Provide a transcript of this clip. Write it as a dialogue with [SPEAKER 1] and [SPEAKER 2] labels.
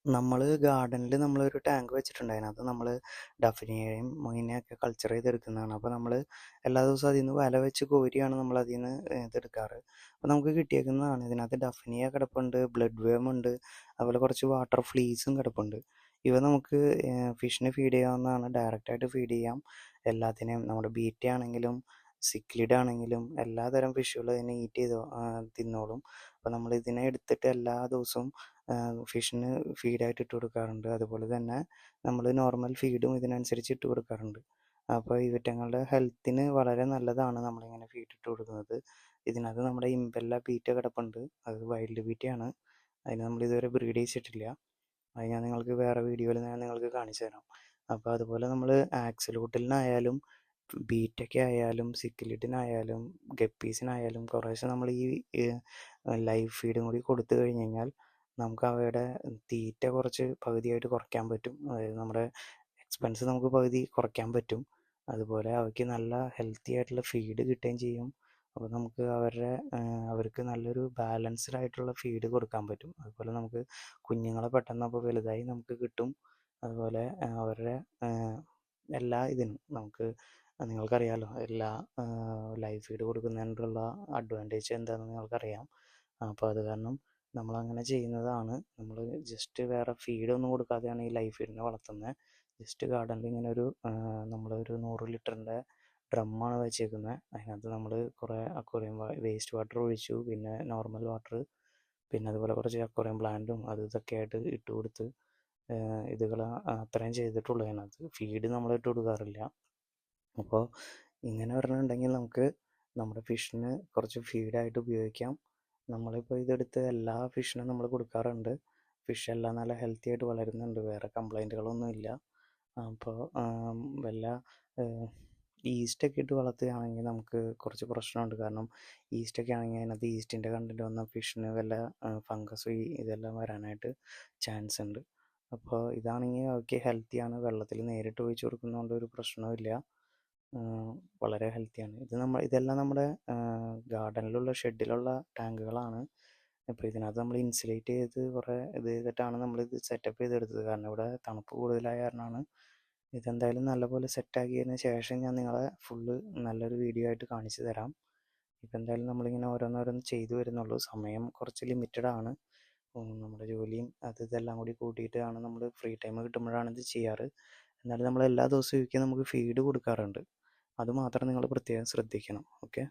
[SPEAKER 1] നമ്മൾ ഗാർഡനിൽ നമ്മളൊരു ടാങ്ക് വെച്ചിട്ടുണ്ടായിരുന്നു. അത് നമ്മൾ ഡഫ്നിയയും മൊയിനെയൊക്കെ കൾച്ചർ ചെയ്തെടുക്കുന്നതാണ്. അപ്പോൾ നമ്മൾ എല്ലാ ദിവസവും അതിൽ നിന്ന് വല വെച്ച് കോരിയാണ് നമ്മൾ അതിൽ നിന്ന് ഇതെടുക്കാറ്. അപ്പോൾ നമുക്ക് കിട്ടിയേക്കുന്നതാണ്. ഇതിനകത്ത് ഡഫ്നിയ കിടപ്പുണ്ട്, ബ്ലഡ് വേം ഉണ്ട്, അതുപോലെ കുറച്ച് വാട്ടർ ഫ്ലീസും കിടപ്പുണ്ട്. ഇവ നമുക്ക് ഫിഷിന് ഫീഡ് ചെയ്യാവുന്നതാണ്. ഡയറക്റ്റായിട്ട് ഫീഡ് ചെയ്യാം. എല്ലാത്തിനെയും നമ്മുടെ ബീറ്റ ആണെങ്കിലും സിക്ലിഡ് ആണെങ്കിലും എല്ലാതരം ഫിഷുകളും ഇതിനെ ഈറ്റ് ചെയ്ത് തിന്നോളും. അപ്പോൾ നമ്മൾ ഇതിനെ എടുത്തിട്ട് എല്ലാ ദിവസവും ഫിഷിന് ഫീഡായിട്ട് ഇട്ട് കൊടുക്കാറുണ്ട്. അതുപോലെ തന്നെ നമ്മൾ നോർമൽ ഫീഡും ഇതിനനുസരിച്ച് ഇട്ട് കൊടുക്കാറുണ്ട്. അപ്പോൾ ഇവറ്റങ്ങളുടെ ഹെൽത്തിന് വളരെ നല്ലതാണ് നമ്മളിങ്ങനെ ഫീഡ് ഇട്ട് കൊടുക്കുന്നത്. ഇതിനകത്ത് നമ്മുടെ ഇമ്പെല്ല ബീറ്റ കിടപ്പുണ്ട്. അത് വൈൽഡ് ബീറ്റയാണ്. അതിന് നമ്മൾ ഇതുവരെ ബ്രീഡ് ചെയ്യിച്ചിട്ടില്ല. അത് ഞാൻ നിങ്ങൾക്ക് വേറെ വീഡിയോയിൽ ഞാൻ നിങ്ങൾക്ക് കാണിച്ചു തരാം. അപ്പോൾ അതുപോലെ നമ്മൾ ആക്സലോട്ടിലിനായാലും ബീറ്റയ്ക്കായാലും സിക്കിലിഡിനായാലും ഗപ്പീസിനായാലും കുറേശ്ശെ നമ്മൾ ഈ ലൈവ് ഫീഡും കൂടി കൊടുത്തു കഴിഞ്ഞ് കഴിഞ്ഞാൽ നമുക്ക് അവയുടെ തീറ്റ കുറച്ച് പകുതിയായിട്ട് കുറയ്ക്കാൻ പറ്റും. അതായത് നമ്മുടെ എക്സ്പെൻസ് നമുക്ക് പകുതി കുറയ്ക്കാൻ പറ്റും. അതുപോലെ അവയ്ക്ക് നല്ല ഹെൽത്തി ആയിട്ടുള്ള ഫീഡ് കിട്ടുകയും ചെയ്യും. അപ്പോൾ നമുക്ക് അവർക്ക് നല്ലൊരു ബാലൻസ്ഡ് ആയിട്ടുള്ള ഫീഡ് കൊടുക്കാൻ പറ്റും. അതുപോലെ നമുക്ക് കുഞ്ഞുങ്ങളെ പെട്ടെന്ന് അപ്പോൾ വലുതായി നമുക്ക് കിട്ടും. അതുപോലെ അവരുടെ എല്ലാ ഇതിനും നമുക്ക് നിങ്ങൾക്കറിയാമല്ലോ എല്ലാ ലൈവ് ഫീഡ് കൊടുക്കുന്നതിനുള്ള അഡ്വാൻറ്റേജ് എന്താണെന്ന് നിങ്ങൾക്കറിയാം. അപ്പോൾ അത് കാരണം നമ്മളങ്ങനെ ചെയ്യുന്നതാണ്. നമ്മൾ ജസ്റ്റ് വേറെ ഫീഡൊന്നും കൊടുക്കാതെയാണ് ഈ ലൈവ് ഫീഡിനെ വളർത്തുന്നത്. ജസ്റ്റ് ഗാർഡനിൽ ഇങ്ങനെ നമ്മളൊരു 100 ലിറ്ററിൻ്റെ ഡ്രമ്മാണ് വെച്ചേക്കുന്നത്. അതിനകത്ത് നമ്മൾ കുറേ അക്വേറിയം വേസ്റ്റ് വാട്ടർ ഒഴിച്ചു, പിന്നെ നോർമൽ വാട്ടർ, പിന്നെ അതുപോലെ കുറച്ച് അക്വേറിയം പ്ലാന്റും ഇതൊക്കെ ആയിട്ട് ഇട്ട് കൊടുത്ത് ഇതുകൾ അത്രയും ചെയ്തിട്ടുള്ളൂ. അതിനകത്ത് ഫീഡ് നമ്മൾ ഇട്ട് കൊടുക്കാറില്ല. അപ്പോൾ ഇങ്ങനെ പറഞ്ഞിട്ടുണ്ടെങ്കിൽ നമുക്ക് നമ്മുടെ ഫിഷിന് കുറച്ച് ഫീഡായിട്ട് ഉപയോഗിക്കാം. നമ്മളിപ്പോൾ ഇതെടുത്ത് എല്ലാ ഫിഷിനും നമ്മൾ കൊടുക്കാറുണ്ട്. ഫിഷ് എല്ലാം നല്ല ഹെൽത്തി ആയിട്ട് വളരുന്നുണ്ട്. വേറെ കംപ്ലൈൻറ്റുകളൊന്നും ഇല്ല. അപ്പോൾ വല്ല ഈസ്റ്റൊക്കെ ഇട്ട് വളർത്തുകയാണെങ്കിൽ നമുക്ക് കുറച്ച് പ്രശ്നമുണ്ട്. കാരണം ഈസ്റ്റൊക്കെ ആണെങ്കിൽ അതിനകത്ത് ഈസ്റ്റിൻ്റെ കണ്ടൻറ്റ് വന്ന ഫിഷിന് വല്ല ഫംഗസ് ഇതെല്ലാം വരാനായിട്ട് ചാൻസ് ഉണ്ട്. അപ്പോൾ ഇതാണെങ്കിൽ അവയ്ക്ക് ഹെൽത്തിയാണ്. വെള്ളത്തിൽ നേരിട്ട് ഒഴിച്ച് കൊടുക്കുന്നതുകൊണ്ട് ഒരു പ്രശ്നവുമില്ല. വളരെ ഹെൽത്തിയാണ്. ഇതെല്ലാം നമ്മുടെ ഗാർഡനിലുള്ള ഷെഡിലുള്ള ടാങ്കുകളാണ്. അപ്പോൾ ഇതിനകത്ത് നമ്മൾ ഇൻസുലേറ്റ് ചെയ്ത് കുറേ ഇത് ചെയ്തിട്ടാണ് നമ്മളിത് സെറ്റപ്പ് ചെയ്തെടുത്തത്. കാരണം ഇവിടെ തണുപ്പ് കൂടുതലായ കാരണമാണ്. ഇതെന്തായാലും നല്ലപോലെ സെറ്റാക്കിയതിന് ശേഷം ഞാൻ നിങ്ങളെ ഫുള്ള് നല്ലൊരു വീഡിയോ ആയിട്ട് കാണിച്ചു തരാം. ഇപ്പം എന്തായാലും നമ്മളിങ്ങനെ ഓരോന്നോരോന്ന് ചെയ്തു വരുന്നുള്ളൂ. സമയം കുറച്ച് ലിമിറ്റഡ് ആണ്. നമ്മുടെ ജോലിയും ഇതെല്ലാം കൂടി കൂട്ടിയിട്ടാണ് നമ്മൾ ഫ്രീ ടൈം കിട്ടുമ്പോഴാണ് ഇത് ചെയ്യാറ്. എന്നാലും നമ്മൾ എല്ലാ ദിവസവും നമുക്ക് ഫീഡ് കൊടുക്കാറുണ്ട്. അതുമാത്രം നിങ്ങൾ പ്രത്യേകം ശ്രദ്ധിക്കണം. ഓക്കെ.